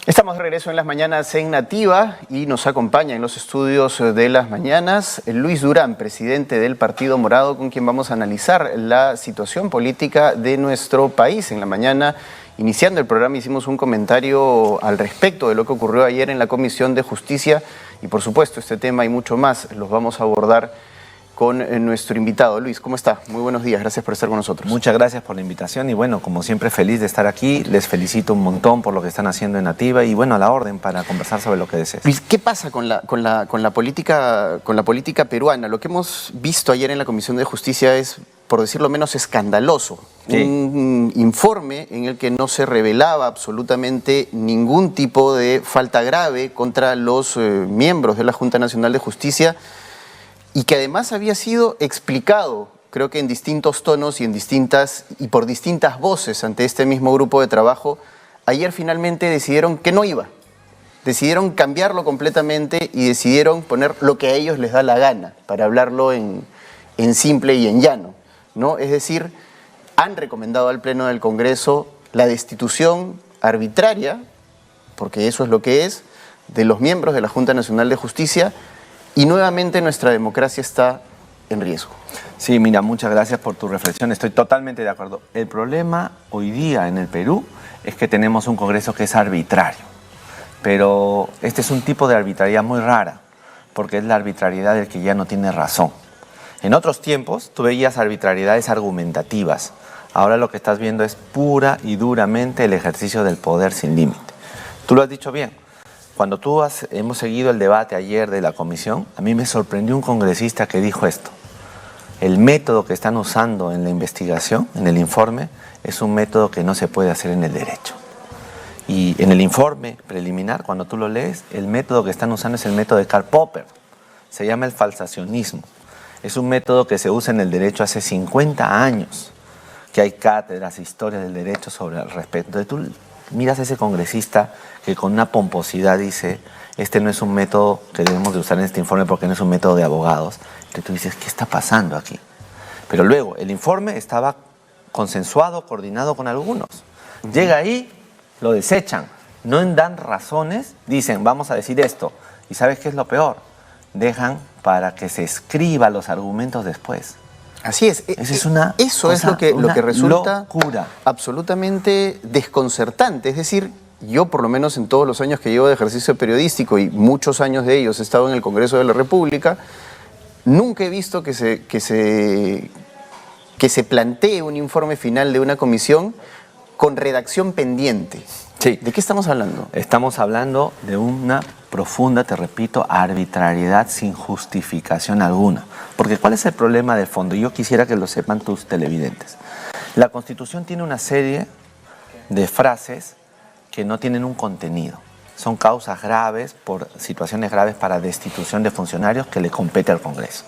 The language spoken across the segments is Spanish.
Estamos de regreso en Las Mañanas en Nativa y nos acompaña en los estudios de Las Mañanas Luis Durán, presidente del Partido Morado, con quien vamos a analizar la situación política de nuestro país. En la mañana, iniciando el programa, hicimos un comentario al respecto de lo que ocurrió ayer en la Comisión de Justicia y, por supuesto, este tema y mucho más los vamos a abordar con nuestro invitado. Luis, ¿cómo está? Muy buenos días, gracias por estar con nosotros. Muchas gracias por la invitación y bueno, como siempre feliz de estar aquí, les felicito un montón por lo que están haciendo en Nativa y bueno, a la orden para conversar sobre lo que desees. Luis, ¿qué pasa con la política peruana? Lo que hemos visto ayer en la Comisión de Justicia es, por decirlo menos, escandaloso. Sí. Un informe en el que no se revelaba absolutamente ningún tipo de falta grave contra los miembros de la Junta Nacional de Justicia, y que además había sido explicado, creo que en distintos tonos y por distintas voces ante este mismo grupo de trabajo. Ayer finalmente decidieron que no iba. Decidieron cambiarlo completamente y decidieron poner lo que a ellos les da la gana, para hablarlo en simple y en llano, ¿no? Es decir, han recomendado al Pleno del Congreso la destitución arbitraria, porque eso es lo que es, de los miembros de la Junta Nacional de Justicia. Y nuevamente nuestra democracia está en riesgo. Sí, mira, muchas gracias por tu reflexión. Estoy totalmente de acuerdo. El problema hoy día en el Perú es que tenemos un Congreso que es arbitrario. Pero este es un tipo de arbitrariedad muy rara, porque es la arbitrariedad del que ya no tiene razón. En otros tiempos tú veías arbitrariedades argumentativas. Ahora lo que estás viendo es pura y duramente el ejercicio del poder sin límite. Tú lo has dicho bien. Cuando hemos seguido el debate ayer de la comisión, a mí me sorprendió un congresista que dijo esto: el método que están usando en la investigación, en el informe, es un método que no se puede hacer en el derecho. Y en el informe preliminar, cuando tú lo lees, el método que están usando es el método de Karl Popper. Se llama el falsacionismo. Es un método que se usa en el derecho hace 50 años, que hay cátedras, historias del derecho sobre el respecto. Entonces tú miras a ese congresista que con una pomposidad dice: este no es un método que debemos de usar en este informe porque no es un método de abogados. Entonces tú dices, ¿qué está pasando aquí? Pero luego el informe estaba consensuado, coordinado con algunos. Llega ahí, lo desechan, no dan razones, dicen vamos a decir esto. ¿Y sabes qué es lo peor? Dejan para que se escriba los argumentos después. Así es. Eso es lo que resulta locura, absolutamente desconcertante. Es decir, yo por lo menos en todos los años que llevo de ejercicio periodístico, y muchos años de ellos he estado en el Congreso de la República, nunca he visto que se plantee un informe final de una comisión con redacción pendiente. Sí. ¿De qué estamos hablando? Estamos hablando de una profunda, te repito, arbitrariedad sin justificación alguna. Porque ¿cuál es el problema de fondo? Yo quisiera que lo sepan tus televidentes. La Constitución tiene una serie de frases que no tienen un contenido. Son causas graves, por situaciones graves para destitución de funcionarios que le compete al Congreso.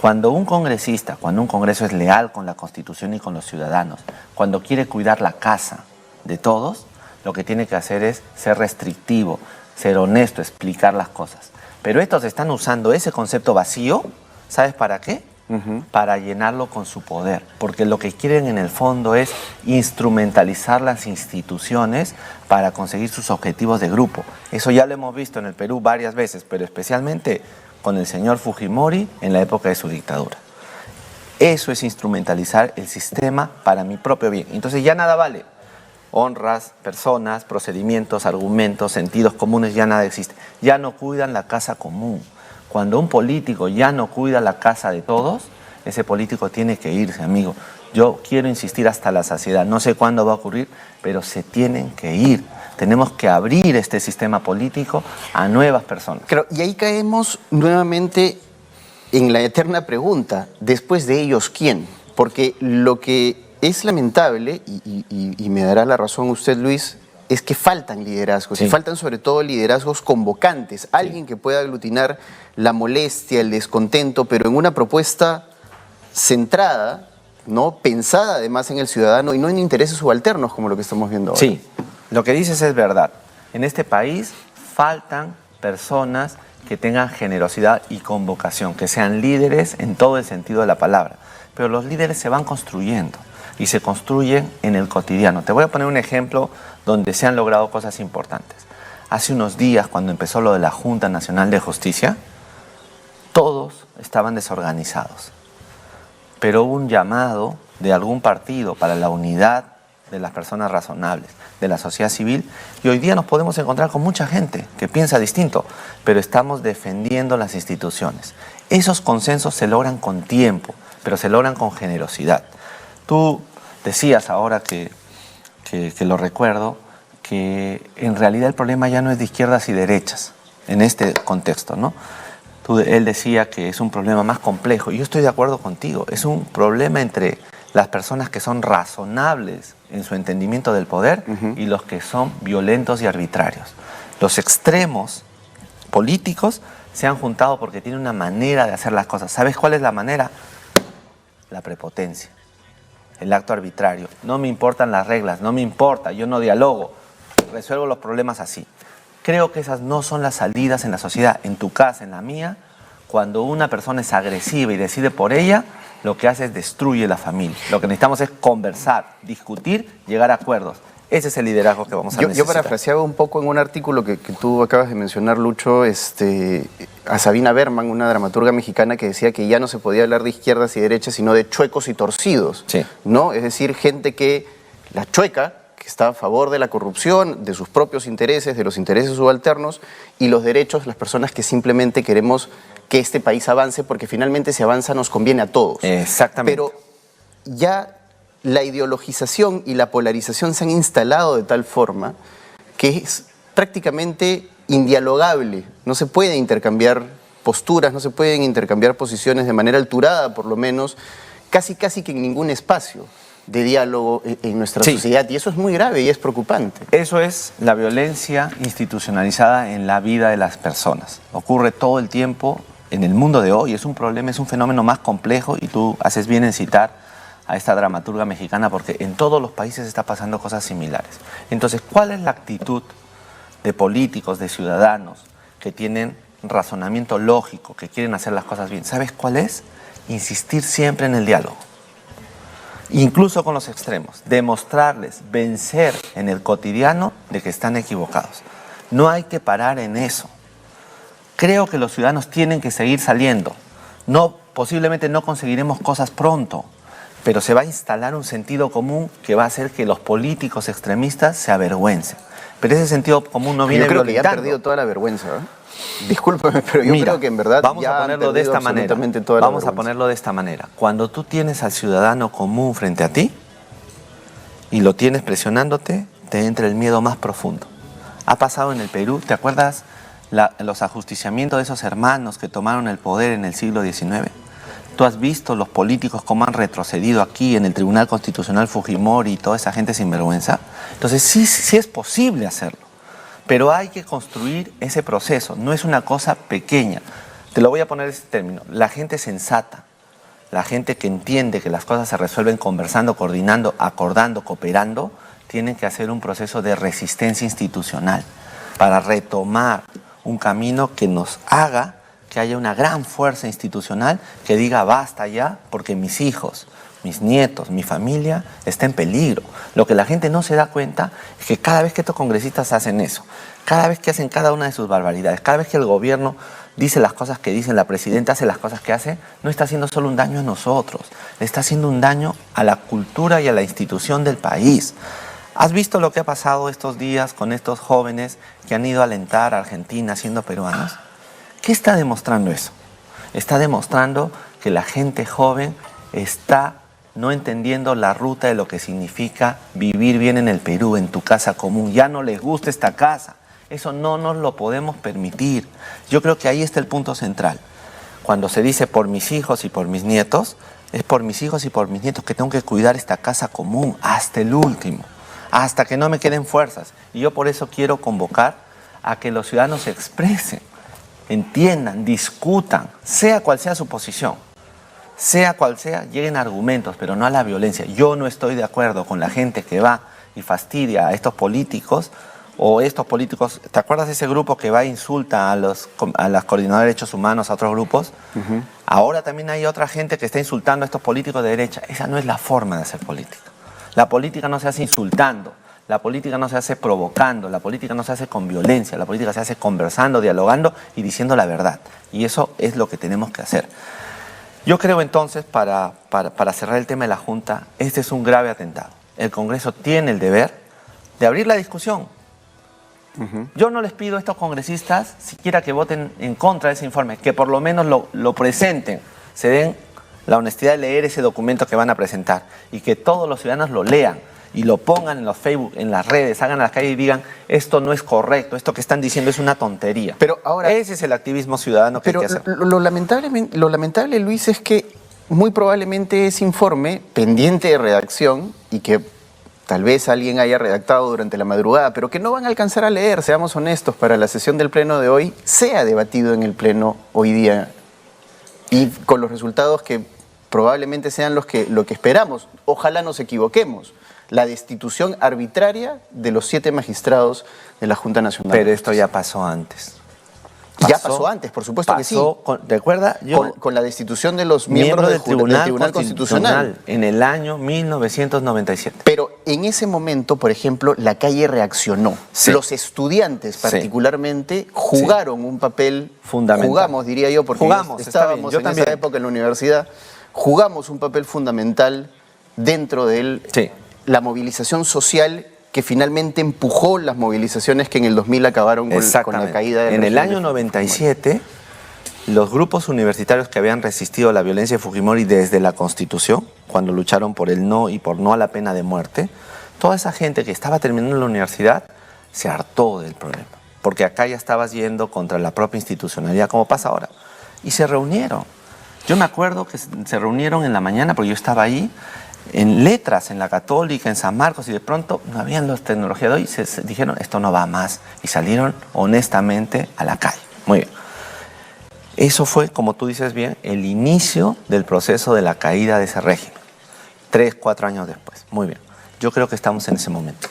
Cuando un Congreso es leal con la Constitución y con los ciudadanos, cuando quiere cuidar la casa de todos, lo que tiene que hacer es ser restrictivo, ser honesto, explicar las cosas. Pero estos están usando ese concepto vacío, ¿sabes para qué? Para llenarlo con su poder, porque lo que quieren en el fondo es instrumentalizar las instituciones para conseguir sus objetivos de grupo. Eso ya lo hemos visto en el Perú varias veces, pero especialmente con el señor Fujimori en la época de su dictadura. Eso es instrumentalizar el sistema para mi propio bien. Entonces ya nada vale. Honras, personas, procedimientos, argumentos, sentidos comunes, ya nada existe. Ya no cuidan la casa común. Cuando un político ya no cuida la casa de todos, ese político tiene que irse, amigo. Yo quiero insistir hasta la saciedad. No sé cuándo va a ocurrir, pero se tienen que ir. Tenemos que abrir este sistema político a nuevas personas. Claro, y ahí caemos nuevamente en la eterna pregunta: ¿después de ellos quién? Porque lo que es lamentable, y me dará la razón usted, Luis, es que faltan liderazgos, y faltan sobre todo liderazgos convocantes, alguien que pueda aglutinar la molestia, el descontento, pero en una propuesta centrada, ¿no? Pensada además en el ciudadano y no en intereses subalternos como lo que estamos viendo ahora. Sí, lo que dices es verdad. En este país faltan personas que tengan generosidad y convocación, que sean líderes en todo el sentido de la palabra. Pero los líderes se van construyendo. y se construyen en el cotidiano. Te voy a poner un ejemplo donde se han logrado cosas importantes. Hace unos días, cuando empezó lo de la Junta Nacional de Justicia, todos estaban desorganizados. Pero hubo un llamado de algún partido para la unidad de las personas razonables, de la sociedad civil, y hoy día nos podemos encontrar con mucha gente que piensa distinto, pero estamos defendiendo las instituciones. Esos consensos se logran con tiempo, pero se logran con generosidad. Tú decías ahora que lo recuerdo, que en realidad el problema ya no es de izquierdas y derechas, en este contexto, ¿no? Él decía que es un problema más complejo, y yo estoy de acuerdo contigo, es un problema entre las personas que son razonables en su entendimiento del poder y los que son violentos y arbitrarios. Los extremos políticos se han juntado porque tienen una manera de hacer las cosas. ¿Sabes cuál es la manera? La prepotencia, el acto arbitrario. No me importan las reglas, no me importa, yo no dialogo, resuelvo los problemas así. Creo que esas no son las salidas en la sociedad, en tu casa, en la mía. Cuando una persona es agresiva y decide por ella, lo que hace es destruye la familia. Lo que necesitamos es conversar, discutir, llegar a acuerdos. Ese es el liderazgo que vamos a necesitar. Yo parafraseaba un poco en un artículo que tú acabas de mencionar, Lucho, a Sabina Berman, una dramaturga mexicana, que decía que ya no se podía hablar de izquierdas y derechas, sino de chuecos y torcidos. Sí. ¿No? Es decir, gente que la chueca, que está a favor de la corrupción, de sus propios intereses, de los intereses subalternos, y los derechos, las personas que simplemente queremos que este país avance, porque finalmente si avanza nos conviene a todos. Exactamente. Pero ya la ideologización y la polarización se han instalado de tal forma que es prácticamente indialogable. No se puede intercambiar posturas, no se pueden intercambiar posiciones de manera alturada, por lo menos, casi que en ningún espacio de diálogo en nuestra sociedad. Y eso es muy grave y es preocupante. Eso es la violencia institucionalizada en la vida de las personas. Ocurre todo el tiempo en el mundo de hoy. Es un problema, es un fenómeno más complejo, y tú haces bien en citar a esta dramaturga mexicana porque en todos los países está pasando cosas similares. Entonces, ¿cuál es la actitud de políticos, de ciudadanos que tienen razonamiento lógico, que quieren hacer las cosas bien? ¿Sabes cuál es? Insistir siempre en el diálogo. Incluso con los extremos, demostrarles, vencer en el cotidiano de que están equivocados. No hay que parar en eso. Creo que los ciudadanos tienen que seguir saliendo. Posiblemente no conseguiremos cosas pronto, pero se va a instalar un sentido común que va a hacer que los políticos extremistas se avergüencen. Pero ese sentido común no viene violentando. Yo creo que ya ha violentando. perdido toda la vergüenza, ¿eh? Discúlpame, pero yo creo que en verdad vamos ya a ponerlo han de perdido esta manera. absolutamente toda la Vamos a vergüenza. ponerlo de esta manera. Cuando tú tienes al ciudadano común frente a ti y lo tienes presionándote, te entra el miedo más profundo. Ha pasado en el Perú, ¿te acuerdas los ajusticiamientos de esos hermanos que tomaron el poder en el siglo XIX? Tú has visto los políticos cómo han retrocedido aquí en el Tribunal Constitucional Fujimori y toda esa gente sinvergüenza. Entonces sí es posible hacerlo, pero hay que construir ese proceso. No es una cosa pequeña. Te lo voy a poner este término. La gente sensata, la gente que entiende que las cosas se resuelven conversando, coordinando, acordando, cooperando, tienen que hacer un proceso de resistencia institucional para retomar un camino que nos haga que haya una gran fuerza institucional que diga basta ya, porque mis hijos, mis nietos, mi familia está en peligro. Lo que la gente no se da cuenta es que cada vez que estos congresistas hacen eso, cada vez que hacen cada una de sus barbaridades, cada vez que el gobierno dice las cosas que dice, la presidenta hace las cosas que hace, no está haciendo solo un daño a nosotros, le está haciendo un daño a la cultura y a la institución del país. ¿Has visto lo que ha pasado estos días con estos jóvenes que han ido a alentar a Argentina siendo peruanos? ¿Qué está demostrando eso? Está demostrando que la gente joven está no entendiendo la ruta de lo que significa vivir bien en el Perú, en tu casa común. Ya no les gusta esta casa. Eso no nos lo podemos permitir. Yo creo que ahí está el punto central. Cuando se dice por mis hijos y por mis nietos, es por mis hijos y por mis nietos que tengo que cuidar esta casa común hasta el último, hasta que no me queden fuerzas. Y yo por eso quiero convocar a que los ciudadanos se expresen, entiendan, discutan, sea cual sea su posición, sea cual sea, lleguen argumentos, pero no a la violencia. Yo no estoy de acuerdo con la gente que va y fastidia a estos políticos, o estos políticos, ¿te acuerdas de ese grupo que va e insulta a las coordinadoras de derechos humanos, a otros grupos? Ahora también hay otra gente que está insultando a estos políticos de derecha. Esa no es la forma de hacer política. La política no se hace insultando, la política no se hace provocando, la política no se hace con violencia, la política se hace conversando, dialogando y diciendo la verdad. Y eso es lo que tenemos que hacer. Yo creo entonces, para cerrar el tema de la Junta, este es un grave atentado. El Congreso tiene el deber de abrir la discusión. Yo no les pido a estos congresistas siquiera que voten en contra de ese informe, que por lo menos lo presenten, se den la honestidad de leer ese documento que van a presentar y que todos los ciudadanos lo lean y lo pongan en los Facebook, en las redes, hagan a la calle y digan, esto no es correcto, esto que están diciendo es una tontería. Pero ahora, ese es el activismo ciudadano que hay que hacer. Lo lamentable, Luis, es que muy probablemente ese informe, pendiente de redacción y que tal vez alguien haya redactado durante la madrugada, pero que no van a alcanzar a leer, seamos honestos, para la sesión del Pleno de hoy, sea debatido en el Pleno hoy día y con los resultados que probablemente sean lo que esperamos. Ojalá nos equivoquemos. La destitución arbitraria de los 7 magistrados de la Junta Nacional. Pero esto ya pasó antes. Ya pasó antes, por supuesto que sí. ¿Recuerda? Con la destitución de los miembros del Tribunal Constitucional. En el año 1997. Pero en ese momento, por ejemplo, la calle reaccionó. Sí. Los estudiantes particularmente jugaron un papel fundamental. Jugamos, diría yo, porque estábamos en esa época en la universidad. Jugamos un papel fundamental dentro de la movilización social que finalmente empujó las movilizaciones que en el 2000 acabaron con la caída de... En el año 97, los grupos universitarios que habían resistido la violencia de Fujimori desde la Constitución, cuando lucharon por el no y por no a la pena de muerte, toda esa gente que estaba terminando la universidad se hartó del problema, porque acá ya estabas yendo contra la propia institucionalidad, como pasa ahora, y se reunieron. Yo me acuerdo que se reunieron en la mañana, porque yo estaba ahí, en Letras, en la Católica, en San Marcos, y de pronto no habían las tecnologías de hoy, se dijeron, esto no va más, y salieron honestamente a la calle. Muy bien. Eso fue, como tú dices bien, el inicio del proceso de la caída de ese régimen. 3, 4 años después. Muy bien. Yo creo que estamos en ese momento.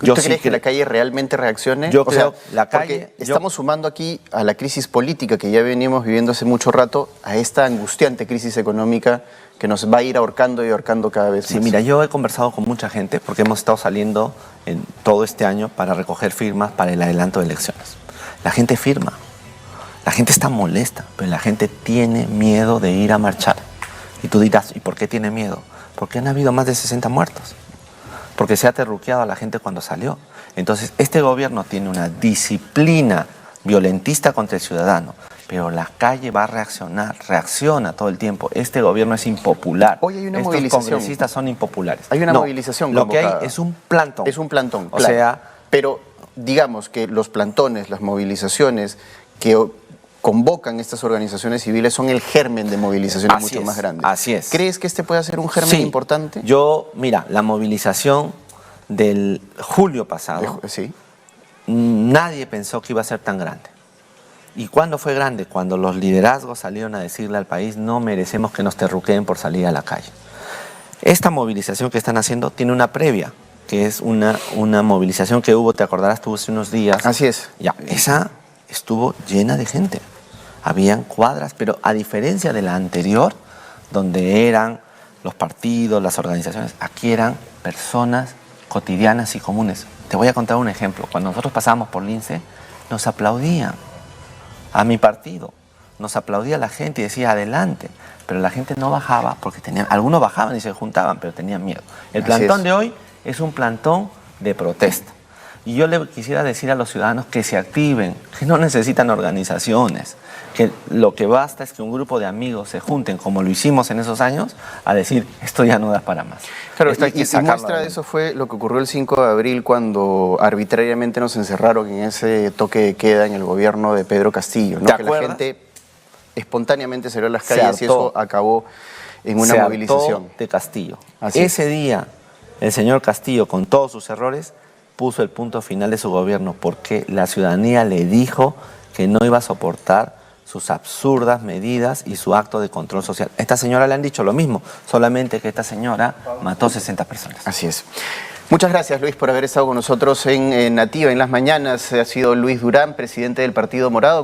¿Usted cree que la calle realmente reaccione? Yo creo la calle... Porque estamos sumando aquí a la crisis política que ya venimos viviendo hace mucho rato, a esta angustiante crisis económica que nos va a ir ahorcando y ahorcando cada vez más. Sí, mira, yo he conversado con mucha gente porque hemos estado saliendo en todo este año para recoger firmas para el adelanto de elecciones. La gente firma, la gente está molesta, pero la gente tiene miedo de ir a marchar. Y tú dirás, ¿y por qué tiene miedo? Porque han habido más de 60 muertos. Porque se ha terruqueado a la gente cuando salió. Entonces, este gobierno tiene una disciplina violentista contra el ciudadano, pero la calle va a reaccionar, reacciona todo el tiempo. Este gobierno es impopular. Hoy hay una Estos movilización. congresistas son impopulares. Hay una movilización Lo que convocada. hay es un plantón. Es un plantón, o claro. sea, pero digamos que los plantones, las movilizaciones que convocan estas organizaciones civiles son el germen de movilizaciones mucho más grandes. Así es. ¿Crees que este puede ser un germen importante? Mira, la movilización del julio pasado, nadie pensó que iba a ser tan grande. ¿Y cuándo fue grande? Cuando los liderazgos salieron a decirle al país, no merecemos que nos terruqueen por salir a la calle. Esta movilización que están haciendo tiene una previa, que es una movilización que hubo, te acordarás tú, hace unos días. Así es. Ya, esa estuvo llena de gente. Habían cuadras, pero a diferencia de la anterior, donde eran los partidos, las organizaciones, aquí eran personas cotidianas y comunes. Te voy a contar un ejemplo. Cuando nosotros pasábamos por Lince, nos aplaudían. A mi partido nos aplaudía la gente y decía adelante, pero la gente no bajaba porque algunos bajaban y se juntaban, pero tenían miedo. El plantón de hoy es un plantón de protesta. Y yo le quisiera decir a los ciudadanos que se activen, que no necesitan organizaciones, que lo que basta es que un grupo de amigos se junten, como lo hicimos en esos años, a decir, esto ya no da para más. Claro, y muestra de eso fue lo que ocurrió el 5 de abril cuando arbitrariamente nos encerraron en ese toque de queda en el gobierno de Pedro Castillo, ¿no? Que la gente espontáneamente salió a las calles y eso acabó en una movilización. De Castillo. Ese día, el señor Castillo, con todos sus errores, puso el punto final de su gobierno porque la ciudadanía le dijo que no iba a soportar sus absurdas medidas y su acto de control social. A esta señora le han dicho lo mismo, solamente que esta señora mató 60 personas. Así es. Muchas gracias, Luis, por haber estado con nosotros en Nativa en las mañanas. Ha sido Luis Durán, presidente del Partido Morado.